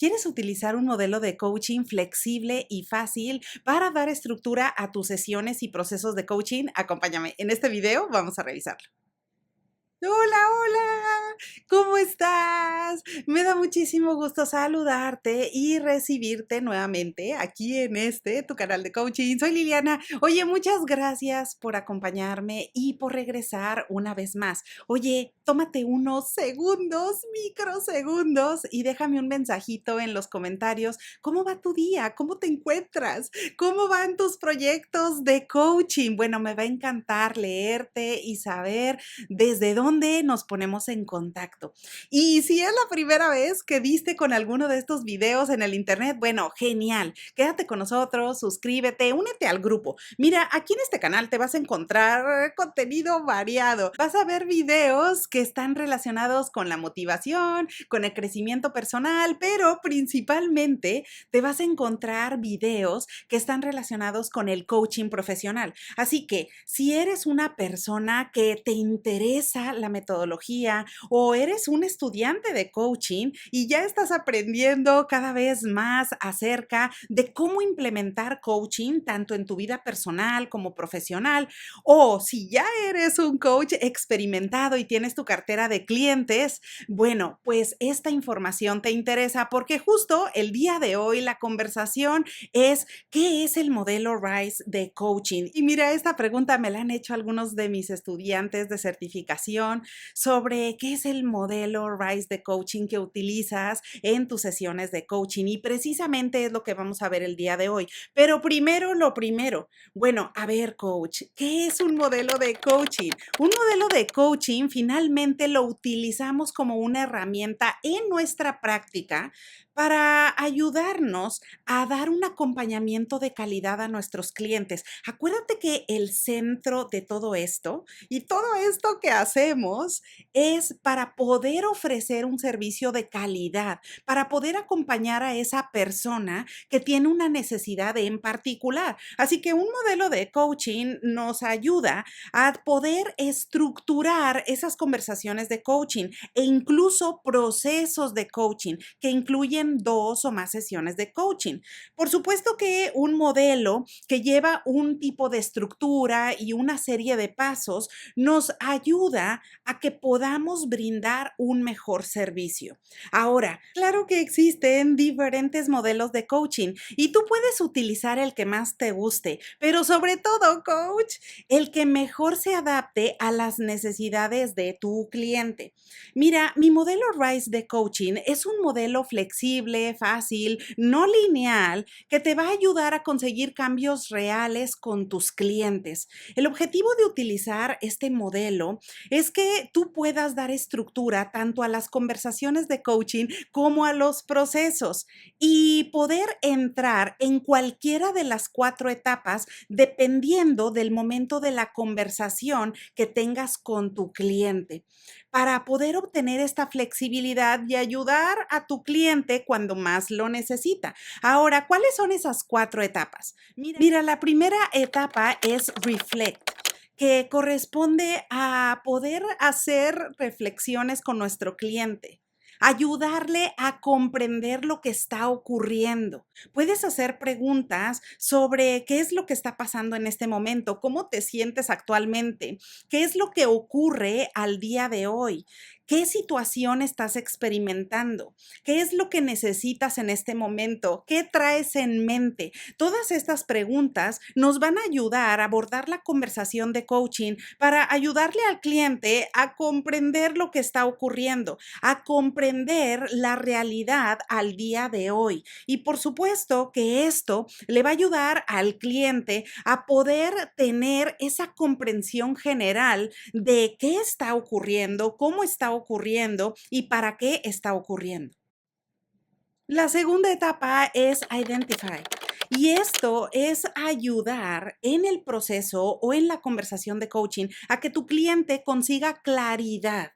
¿Quieres utilizar un modelo de coaching flexible y fácil para dar estructura a tus sesiones y procesos de coaching? Acompáñame. En este video vamos a revisarlo. Hola, hola, ¿cómo estás? Me da muchísimo gusto saludarte y recibirte nuevamente aquí en tu canal de coaching. Soy Liliana. Oye, muchas gracias por acompañarme y por regresar una vez más. Oye, tómate unos segundos, microsegundos y déjame un mensajito en los comentarios. ¿Cómo va tu día? ¿Cómo te encuentras? ¿Cómo van tus proyectos de coaching? Bueno, me va a encantar leerte y saber desde dónde nos ponemos en contacto. Y si es la primera vez que viste con alguno de estos videos en el internet, bueno, genial. Quédate con nosotros, suscríbete, únete al grupo. Mira, aquí en este canal te vas a encontrar contenido variado. Vas a ver videos que están relacionados con la motivación, con el crecimiento personal, pero principalmente te vas a encontrar videos que están relacionados con el coaching profesional. Así que si eres una persona que te interesa la metodología o eres un estudiante de coaching y ya estás aprendiendo cada vez más acerca de cómo implementar coaching tanto en tu vida personal como profesional, o si ya eres un coach experimentado y tienes tu cartera de clientes, bueno, pues esta información te interesa porque justo el día de hoy la conversación es ¿qué es el modelo RISE de coaching? Y mira, esta pregunta me la han hecho algunos de mis estudiantes de certificación sobre qué es el modelo RISE de coaching que utilizas en tus sesiones de coaching. Y precisamente es lo que vamos a ver el día de hoy. Pero primero, lo primero, bueno, a ver, coach, ¿qué es un modelo de coaching? Un modelo de coaching finalmente lo utilizamos como una herramienta en nuestra práctica para ayudarnos a dar un acompañamiento de calidad a nuestros clientes. Acuérdate que el centro de todo esto y todo esto que hacemos es para poder ofrecer un servicio de calidad, para poder acompañar a esa persona que tiene una necesidad en particular. Así que un modelo de coaching nos ayuda a poder estructurar esas conversaciones de coaching e incluso procesos de coaching que incluyen 2 o más sesiones de coaching. Por supuesto que un modelo que lleva un tipo de estructura y una serie de pasos nos ayuda a que podamos brindar un mejor servicio. Ahora, claro que existen diferentes modelos de coaching y tú puedes utilizar el que más te guste, pero sobre todo, coach, el que mejor se adapte a las necesidades de tu cliente. Mira, mi modelo RISE de coaching es un modelo flexible, fácil, no lineal, que te va a ayudar a conseguir cambios reales con tus clientes. El objetivo de utilizar este modelo es que tú puedas dar estructura tanto a las conversaciones de coaching como a los procesos y poder entrar en cualquiera de las 4 etapas dependiendo del momento de la conversación que tengas con tu cliente para poder obtener esta flexibilidad y ayudar a tu cliente cuando más lo necesita. Ahora, ¿cuáles son esas 4 etapas? Mira, la primera etapa es reflect, que corresponde a poder hacer reflexiones con nuestro cliente. Ayudarle a comprender lo que está ocurriendo. Puedes hacer preguntas sobre qué es lo que está pasando en este momento, cómo te sientes actualmente, qué es lo que ocurre al día de hoy, qué situación estás experimentando, qué es lo que necesitas en este momento, qué traes en mente. Todas estas preguntas nos van a ayudar a abordar la conversación de coaching para ayudarle al cliente a comprender lo que está ocurriendo, a comprender la realidad al día de hoy. Y por supuesto que esto le va a ayudar al cliente a poder tener esa comprensión general de qué está ocurriendo, cómo está ocurriendo y para qué está ocurriendo. La segunda etapa es identify. Y esto es ayudar en el proceso o en la conversación de coaching a que tu cliente consiga claridad.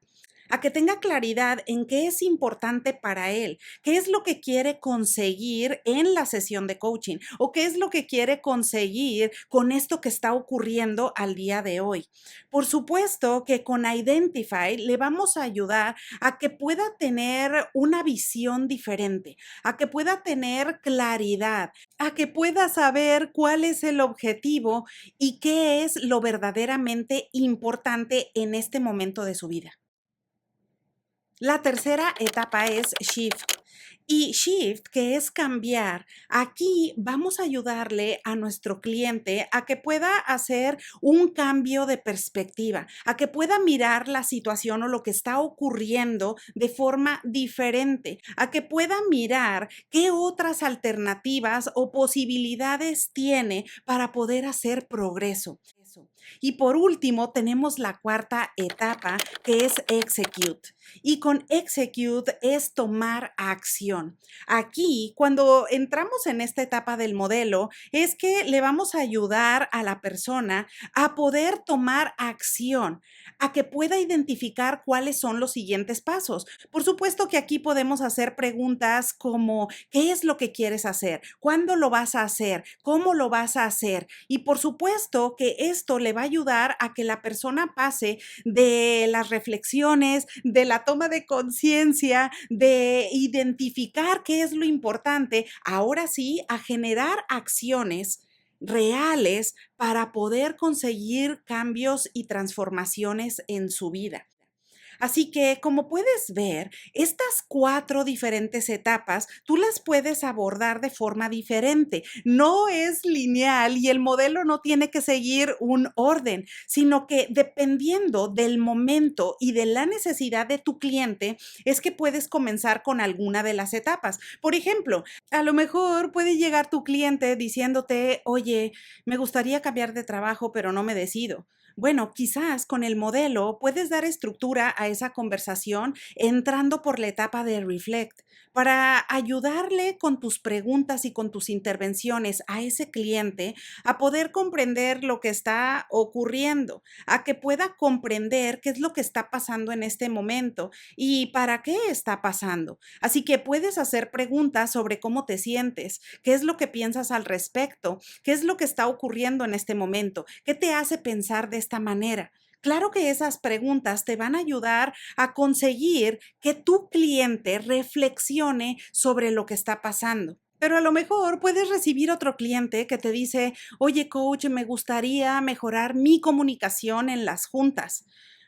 a que tenga claridad en qué es importante para él, qué es lo que quiere conseguir en la sesión de coaching o qué es lo que quiere conseguir con esto que está ocurriendo al día de hoy. Por supuesto que con Identify le vamos a ayudar a que pueda tener una visión diferente, a que pueda tener claridad, a que pueda saber cuál es el objetivo y qué es lo verdaderamente importante en este momento de su vida. La tercera etapa es Shift. Y Shift, que es cambiar, aquí vamos a ayudarle a nuestro cliente a que pueda hacer un cambio de perspectiva, a que pueda mirar la situación o lo que está ocurriendo de forma diferente, a que pueda mirar qué otras alternativas o posibilidades tiene para poder hacer progreso. Y por último, tenemos la cuarta etapa, que es Execute. Y con Execute es tomar acción. Aquí, cuando entramos en esta etapa del modelo, es que le vamos a ayudar a la persona a poder tomar acción, a que pueda identificar cuáles son los siguientes pasos. Por supuesto que aquí podemos hacer preguntas como, ¿qué es lo que quieres hacer? ¿Cuándo lo vas a hacer? ¿Cómo lo vas a hacer? Y por supuesto que esto le va a ayudar a que la persona pase de las reflexiones, de la toma de conciencia, de identificar qué es lo importante, ahora sí, a generar acciones reales para poder conseguir cambios y transformaciones en su vida. Así que, como puedes ver, estas 4 diferentes etapas, tú las puedes abordar de forma diferente. No es lineal y el modelo no tiene que seguir un orden, sino que dependiendo del momento y de la necesidad de tu cliente, es que puedes comenzar con alguna de las etapas. Por ejemplo, a lo mejor puede llegar tu cliente diciéndote, oye, me gustaría cambiar de trabajo, pero no me decido. Bueno, quizás con el modelo puedes dar estructura a esa conversación entrando por la etapa de reflect para ayudarle con tus preguntas y con tus intervenciones a ese cliente a poder comprender lo que está ocurriendo, a que pueda comprender qué es lo que está pasando en este momento y para qué está pasando. Así que puedes hacer preguntas sobre cómo te sientes, qué es lo que piensas al respecto, qué es lo que está ocurriendo en este momento, qué te hace pensar de esta manera. Claro que esas preguntas te van a ayudar a conseguir que tu cliente reflexione sobre lo que está pasando. Pero a lo mejor puedes recibir otro cliente que te dice, oye, coach, me gustaría mejorar mi comunicación en las juntas.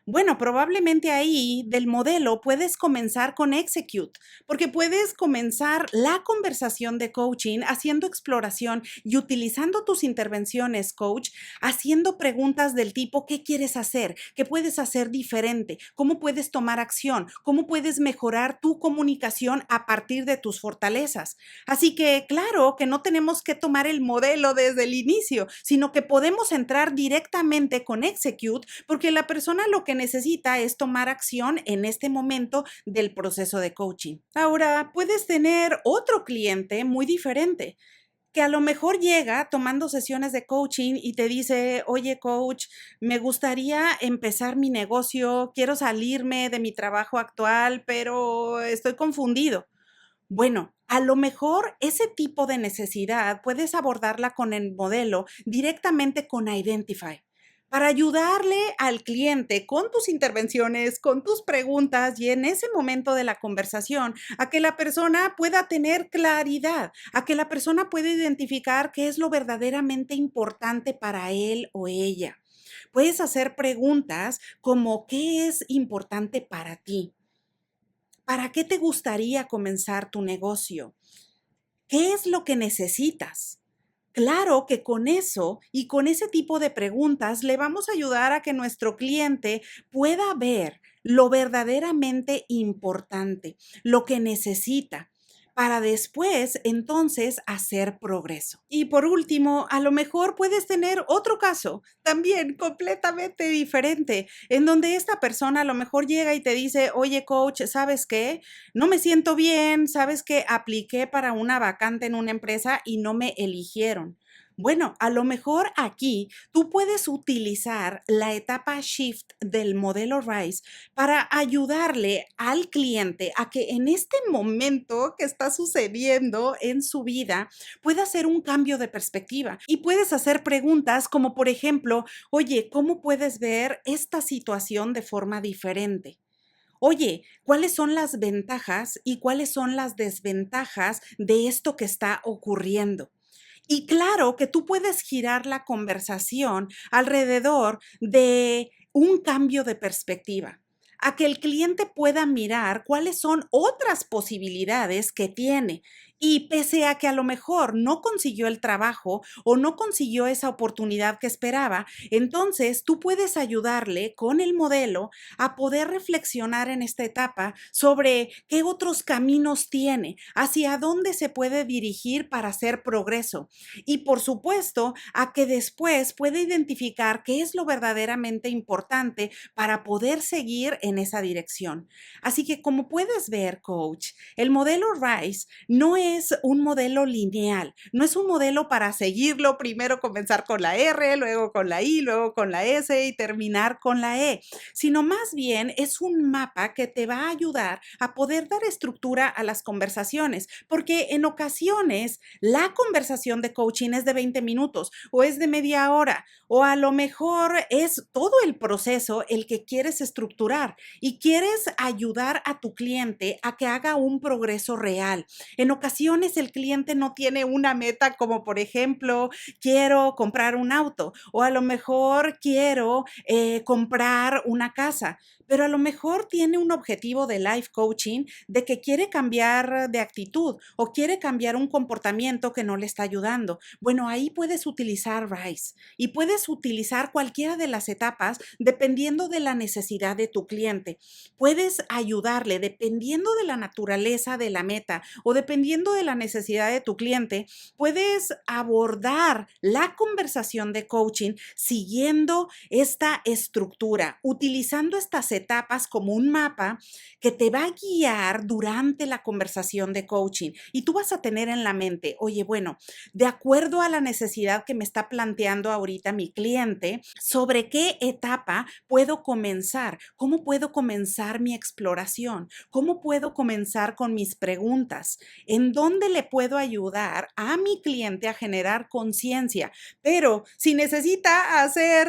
Bueno, probablemente ahí del modelo puedes comenzar con Execute, porque puedes comenzar la conversación de coaching haciendo exploración y utilizando tus intervenciones, coach, haciendo preguntas del tipo, ¿qué quieres hacer? ¿Qué puedes hacer diferente? ¿Cómo puedes tomar acción? ¿Cómo puedes mejorar tu comunicación a partir de tus fortalezas? Así que, claro, que no tenemos que tomar el modelo desde el inicio, sino que podemos entrar directamente con Execute, porque la persona lo que necesita es tomar acción en este momento del proceso de coaching. Ahora, puedes tener otro cliente muy diferente que a lo mejor llega tomando sesiones de coaching y te dice, oye coach, me gustaría empezar mi negocio, quiero salirme de mi trabajo actual, pero estoy confundido. Bueno, a lo mejor ese tipo de necesidad puedes abordarla con el modelo directamente con Identify para ayudarle al cliente con tus intervenciones, con tus preguntas y en ese momento de la conversación a que la persona pueda tener claridad, a que la persona pueda identificar qué es lo verdaderamente importante para él o ella. Puedes hacer preguntas como ¿qué es importante para ti? ¿Para qué te gustaría comenzar tu negocio? ¿Qué es lo que necesitas? Claro que con eso y con ese tipo de preguntas le vamos a ayudar a que nuestro cliente pueda ver lo verdaderamente importante, lo que necesita, para después entonces hacer progreso. Y por último, a lo mejor puedes tener otro caso también completamente diferente, en donde esta persona a lo mejor llega y te dice, oye coach, ¿sabes qué? No me siento bien, ¿sabes qué? Apliqué para una vacante en una empresa y no me eligieron. Bueno, a lo mejor aquí tú puedes utilizar la etapa Shift del modelo RISE para ayudarle al cliente a que en este momento que está sucediendo en su vida pueda hacer un cambio de perspectiva y puedes hacer preguntas como, por ejemplo, oye, ¿cómo puedes ver esta situación de forma diferente? Oye, ¿cuáles son las ventajas y cuáles son las desventajas de esto que está ocurriendo? Y claro que tú puedes girar la conversación alrededor de un cambio de perspectiva, a que el cliente pueda mirar cuáles son otras posibilidades que tiene. Y pese a que a lo mejor no consiguió el trabajo o no consiguió esa oportunidad que esperaba, entonces tú puedes ayudarle con el modelo a poder reflexionar en esta etapa sobre qué otros caminos tiene, hacia dónde se puede dirigir para hacer progreso. Y por supuesto, a que después pueda identificar qué es lo verdaderamente importante para poder seguir en esa dirección. Así que como puedes ver, coach, el modelo RISE no es un modelo lineal, no es un modelo para seguirlo, primero comenzar con la R, luego con la I, luego con la S y terminar con la E, sino más bien es un mapa que te va a ayudar a poder dar estructura a las conversaciones, porque en ocasiones la conversación de coaching es de 20 minutos o es de media hora o a lo mejor es todo el proceso el que quieres estructurar y quieres ayudar a tu cliente a que haga un progreso real. En ocasiones el cliente no tiene una meta como por ejemplo, quiero comprar un auto o a lo mejor quiero comprar una casa, pero a lo mejor tiene un objetivo de life coaching de que quiere cambiar de actitud o quiere cambiar un comportamiento que no le está ayudando. Bueno, ahí puedes utilizar RISE y puedes utilizar cualquiera de las etapas dependiendo de la necesidad de tu cliente. Puedes ayudarle dependiendo de la naturaleza de la meta o dependiendo de la necesidad de tu cliente. Puedes abordar la conversación de coaching siguiendo esta estructura, utilizando estas etapas como un mapa que te va a guiar durante la conversación de coaching y tú vas a tener en la mente, oye, bueno, de acuerdo a la necesidad que me está planteando ahorita mi cliente, sobre qué etapa puedo comenzar, cómo puedo comenzar mi exploración, cómo puedo comenzar con mis preguntas, en dónde le puedo ayudar a mi cliente a generar conciencia, pero si necesita hacer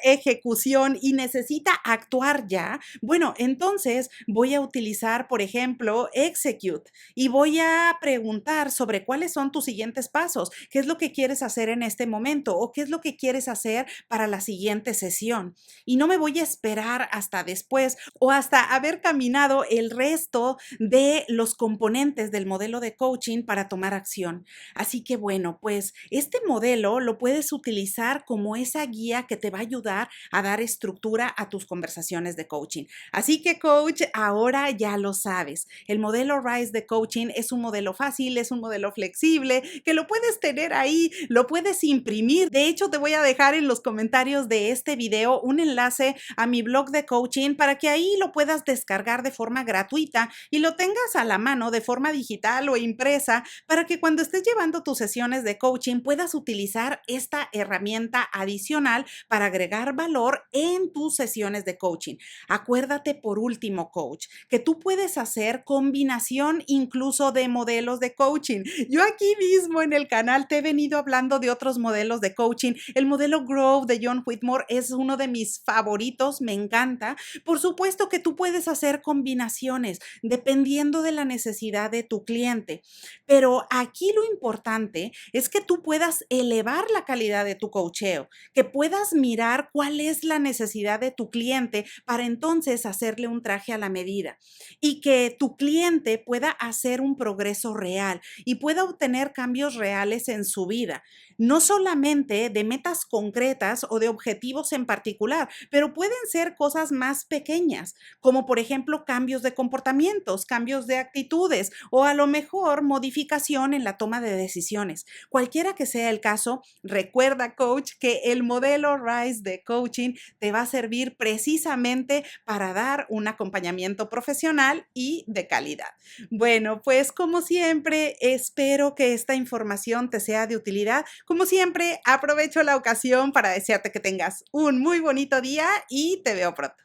ejecución y necesita actuar ya, bueno, entonces voy a utilizar, por ejemplo, Execute y voy a preguntar sobre cuáles son tus siguientes pasos, qué es lo que quieres hacer en este momento o qué es lo que quieres hacer para la siguiente sesión. Y no me voy a esperar hasta después o hasta haber caminado el resto de los componentes del modelo de coaching para tomar acción. Así que bueno, pues este modelo lo puedes utilizar como esa guía que te va a ayudar a dar estructura a tus conversaciones de coaching. Así que coach, ahora ya lo sabes. El modelo RISE de coaching es un modelo fácil, es un modelo flexible, que lo puedes tener ahí, lo puedes imprimir. De hecho, te voy a dejar en los comentarios de este video un enlace a mi blog de coaching para que ahí lo puedas descargar de forma gratuita y lo tengas a la mano de forma digital o impresa para que cuando estés llevando tus sesiones de coaching puedas utilizar esta herramienta adicional para agregar valor en tus sesiones de coaching. Acuérdate por último, coach, que tú puedes hacer combinación incluso de modelos de coaching. Yo aquí mismo en el canal te he venido hablando de otros modelos de coaching. El modelo Grow de John Whitmore es uno de mis favoritos, me encanta. Por supuesto que tú puedes hacer combinaciones dependiendo de la necesidad de tu cliente. Pero aquí lo importante es que tú puedas elevar la calidad de tu coacheo, que puedas mirar cuál es la necesidad de tu cliente para entonces hacerle un traje a la medida y que tu cliente pueda hacer un progreso real y pueda obtener cambios reales en su vida. No solamente de metas concretas o de objetivos en particular, pero pueden ser cosas más pequeñas, como por ejemplo cambios de comportamientos, cambios de actitudes o a lo mejor modificación en la toma de decisiones. Cualquiera que sea el caso, recuerda, coach, que el modelo RISE de coaching te va a servir precisamente importante para dar un acompañamiento profesional y de calidad. Bueno, pues como siempre, espero que esta información te sea de utilidad. Como siempre, aprovecho la ocasión para desearte que tengas un muy bonito día y te veo pronto.